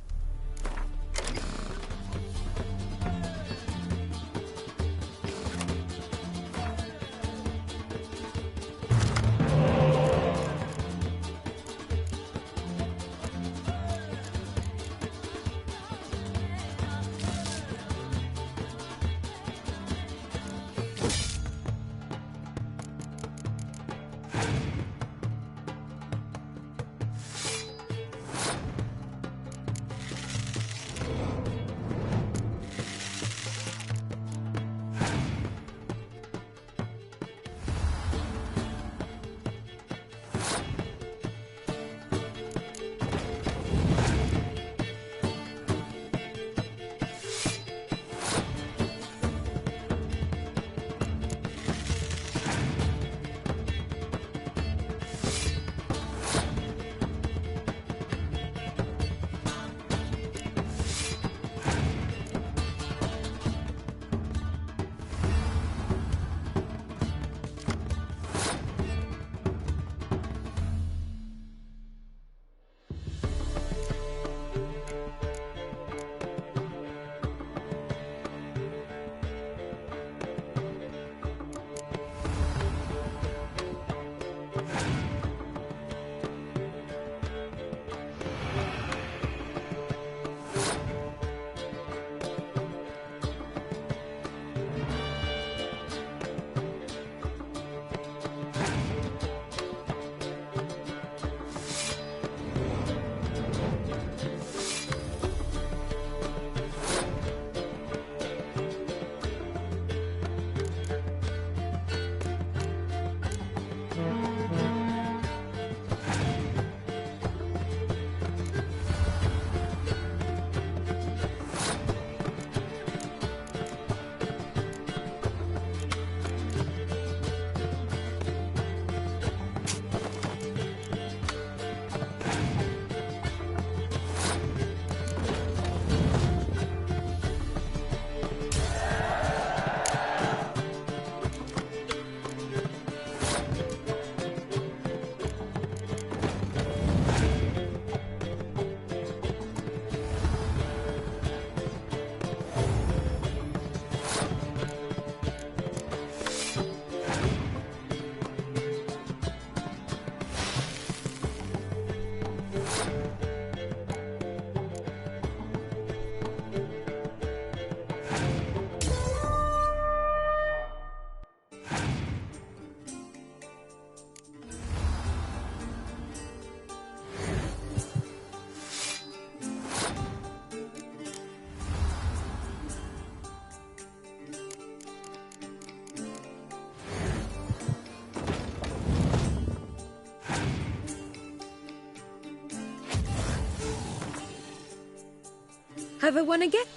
Ever wanna get...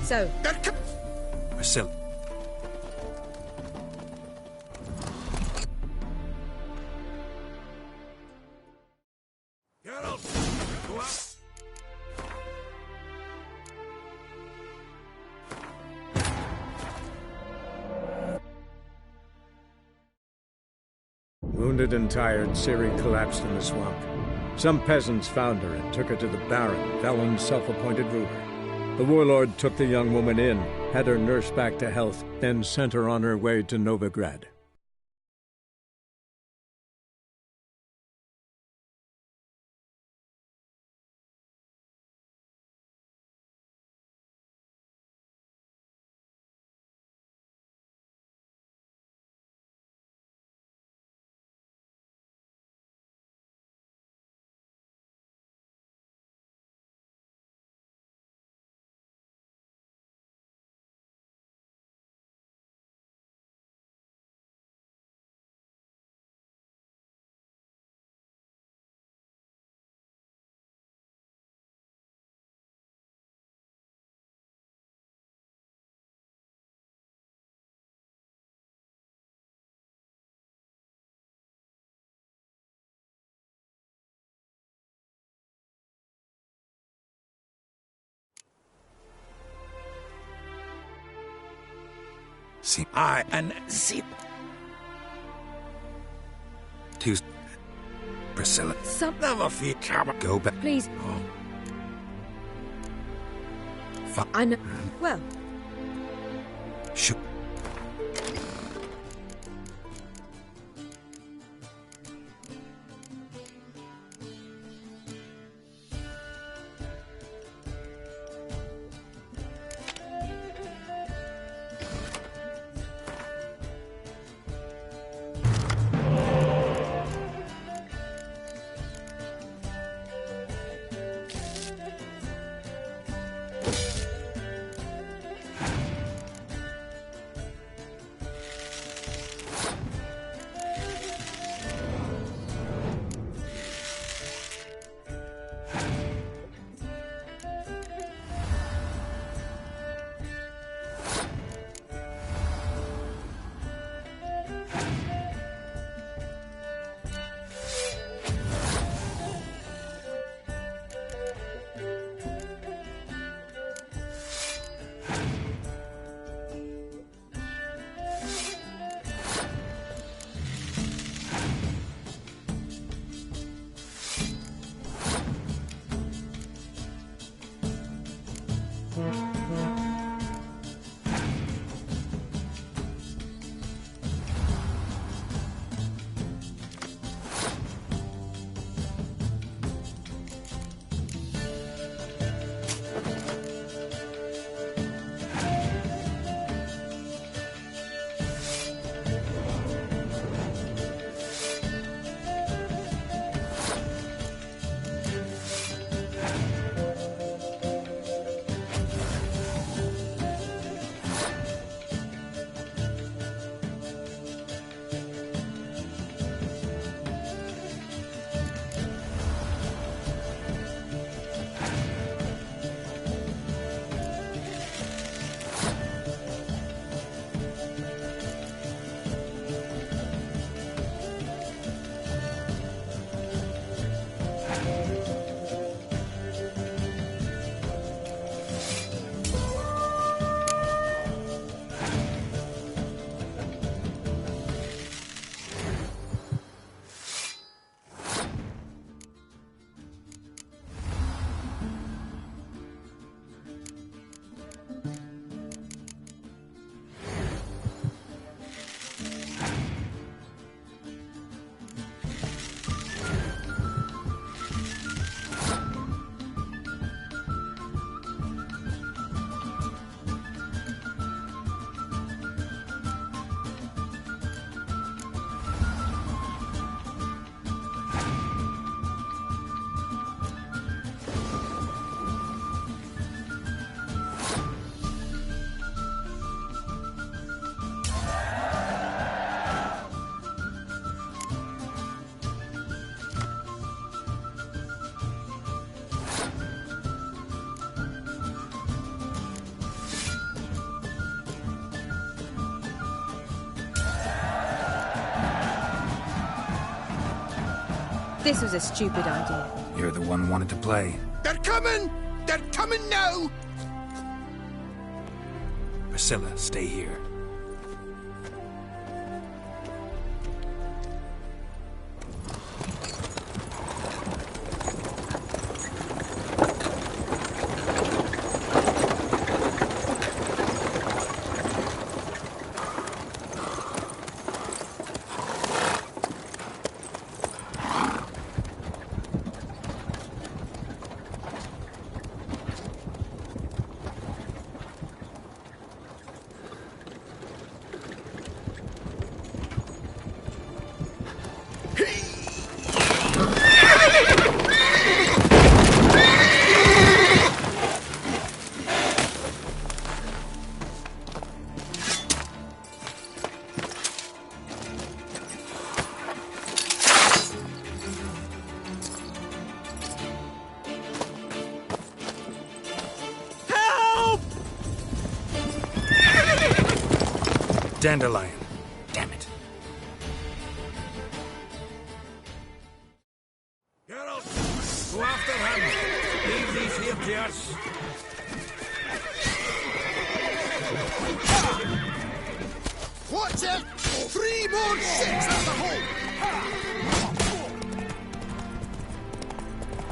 So... Priscilla. Wounded and tired, Ciri collapsed in the swamp. Some peasants found her and took her to the Baron, Valen's self-appointed ruler. The warlord took the young woman in, had her nursed back to health, then sent her on her way to Novigrad. See, see. To Priscilla. Never fear, come. Go back. Please. I know. Well. Sure. This was a stupid idea. You're the one wanted to play. They're coming! They're coming now! Priscilla, stay here. Dandelion. Damn it. Geralt, go after him. Leave these here to us. Watch it! 3 more ships out the hole!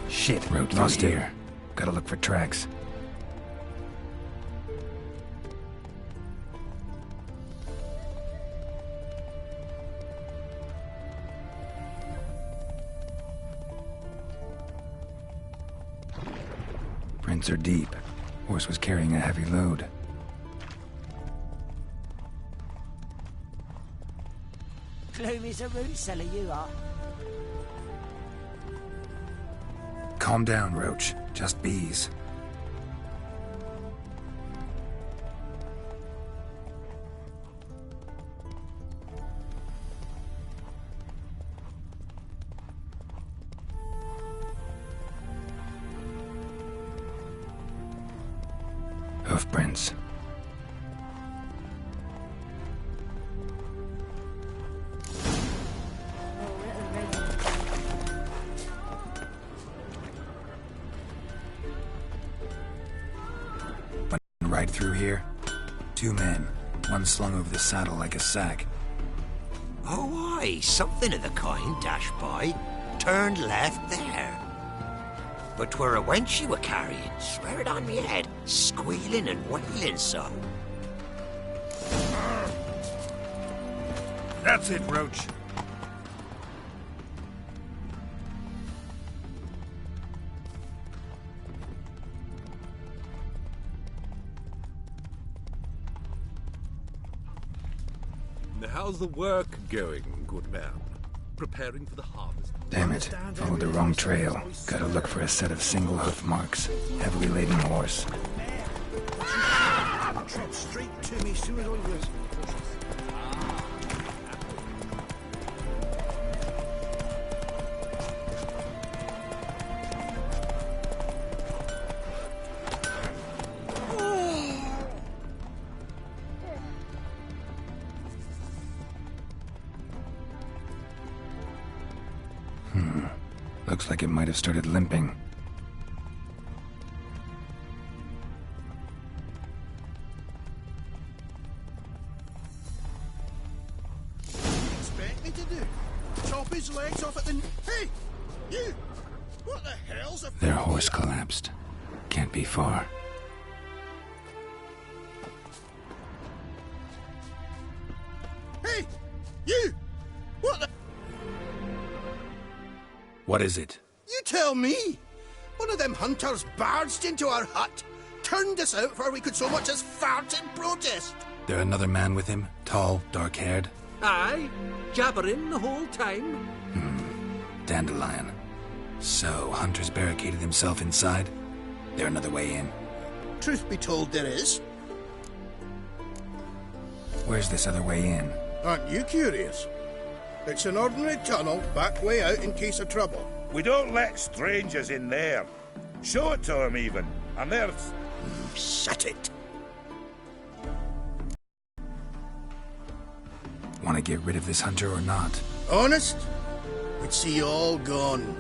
Shit, road lost here. Gotta look for tracks. Prints are deep. Horse was carrying a heavy load. Gloomy's a root seller, you are. Calm down, Roach. Just bees. Hoofprints. Right through here. 2 men. One slung over the saddle like a sack. Oh, aye, something of the kind dashed by. Turned left there. But 'twere a wench you were carrying, swear it on me head, squealing and wailing so. That's it, Roach. How's the work going, good man? Preparing for the harvest? Damn it. Followed the wrong trail. Gotta look for a set of single hoof marks. Heavily laden horse. Trot straight to me soon as I was. Looks like it might have started limping. Expect me to do? Chop his legs off at the... Hey! You! What the hell's a... Their horse collapsed. Can't be far. Hey! You! What the... What is it? You tell me! One of them hunters barged into our hut, turned us out before we could so much as fart in protest. There another man with him? Tall, dark-haired? Aye, jabbering the whole time. Dandelion. So, Hunter's barricaded himself inside? There another way in? Truth be told, there is. Where's this other way in? Aren't you curious? It's an ordinary tunnel, back way out in case of trouble. We don't let strangers in there. Show it to them, even. And there's... Shut it. Want to get rid of this hunter or not? Honest? We'd see you all gone,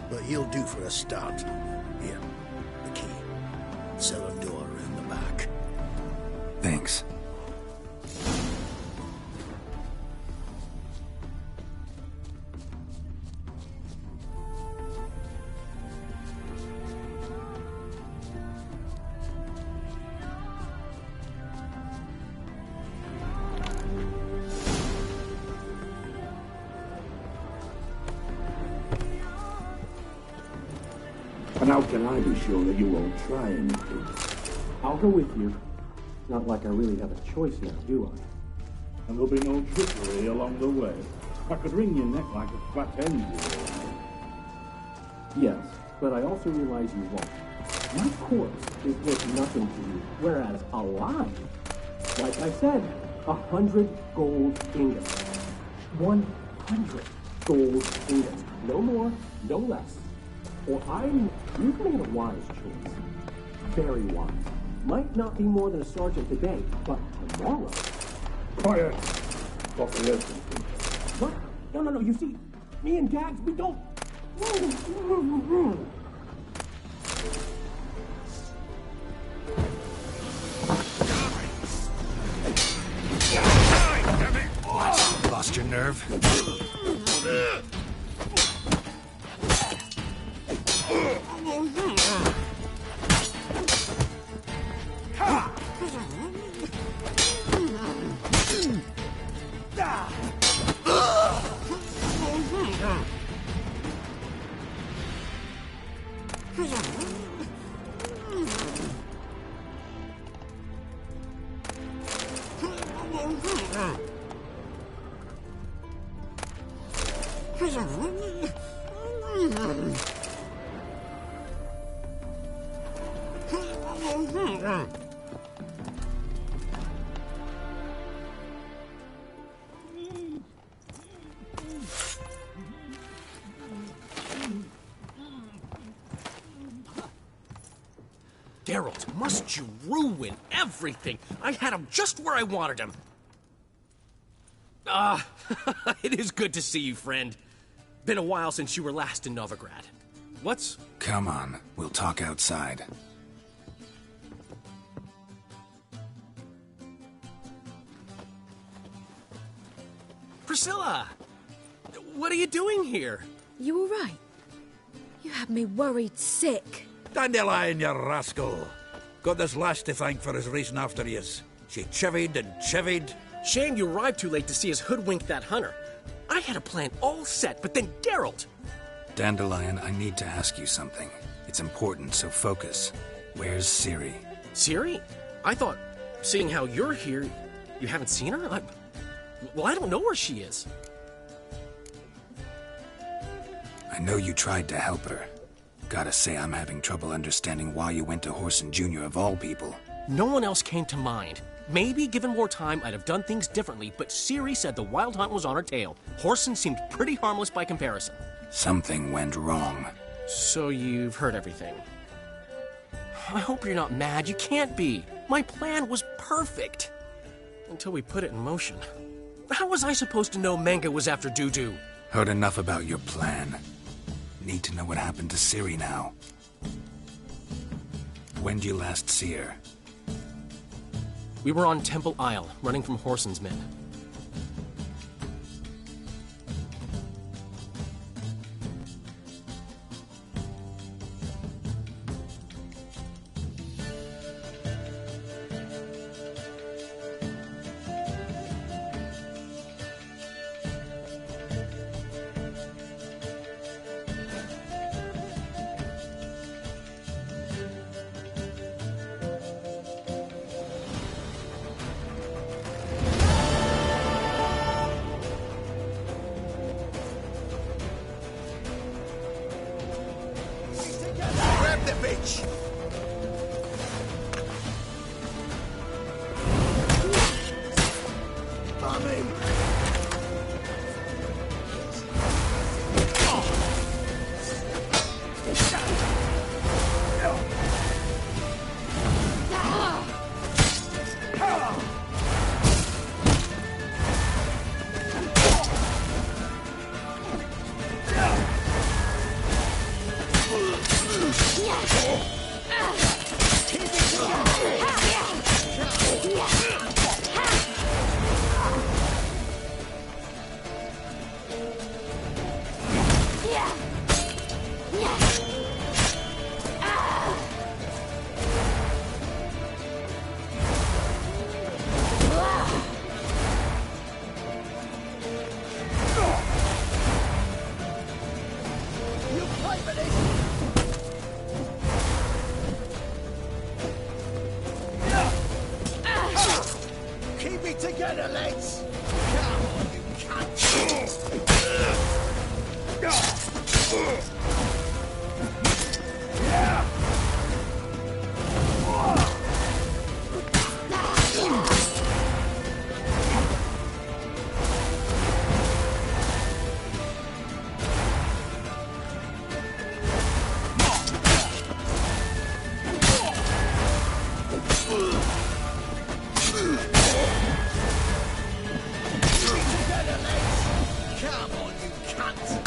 but he'll do for a start. Here, the key. Cellar door around the back. Thanks. And how can I be sure that you won't try anything? I'll go with you. Not like I really have a choice now, do I? And there'll be no trickery along the way. I could wring your neck like a fat hen. Yes, but I also realize you won't. My corpse is worth nothing to you, whereas alive, like I said, 100 gold ingots. 100 gold ingots. No more, no less. You've made a wise choice. Very wise. Might not be more than a sergeant today, but tomorrow. Quiet. Fucking listen. What? No. You see, me and Gags, we don't. What? Lost your nerve? Geralt, must you ruin everything? I had him just where I wanted him. It is good to see you, friend. Been a while since you were last in Novigrad. What's... Come on, we'll talk outside. Priscilla! What are you doing here? You all right? You had me worried sick. Dandelion, you rascal. Got this lass to thank for his racing after yous. She chivied and chivied. Shame you arrived too late to see us hoodwink that hunter. I had a plan all set, but then Geralt... Dandelion, I need to ask you something. It's important, so focus. Where's Ciri? Ciri? I thought, seeing how you're here, you haven't seen her? I don't know where she is. I know you tried to help her. Gotta say, I'm having trouble understanding why you went to Whoreson Jr. of all people. No one else came to mind. Maybe, given more time, I'd have done things differently, but Ciri said the Wild Hunt was on her tail. Whoreson seemed pretty harmless by comparison. Something went wrong. So you've heard everything. I hope you're not mad. You can't be. My plan was perfect. Until we put it in motion. How was I supposed to know Manga was after Dudu? Heard enough about your plan. Need to know what happened to Ciri now. When'd you last see her? We were on Temple Isle, running from Whoreson's men. Keep it together, lads! Come on, you cunt! Come on, you cunt!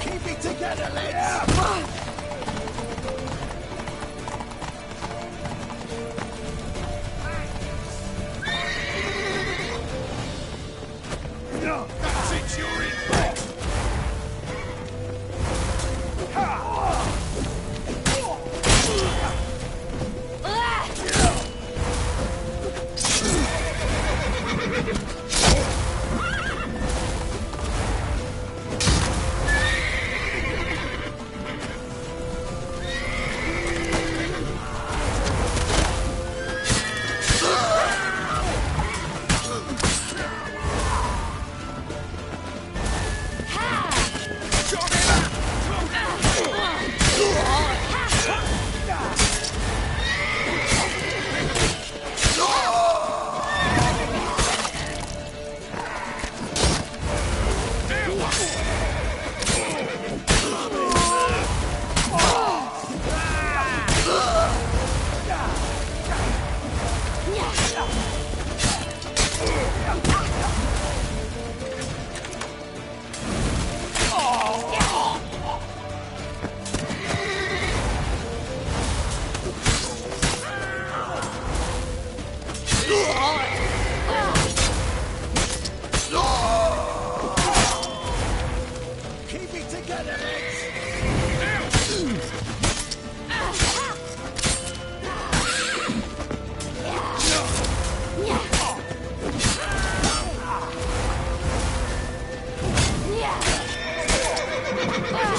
Keep it together, lads! That's it, you're in, mate. Keep it together, lads! Yeah.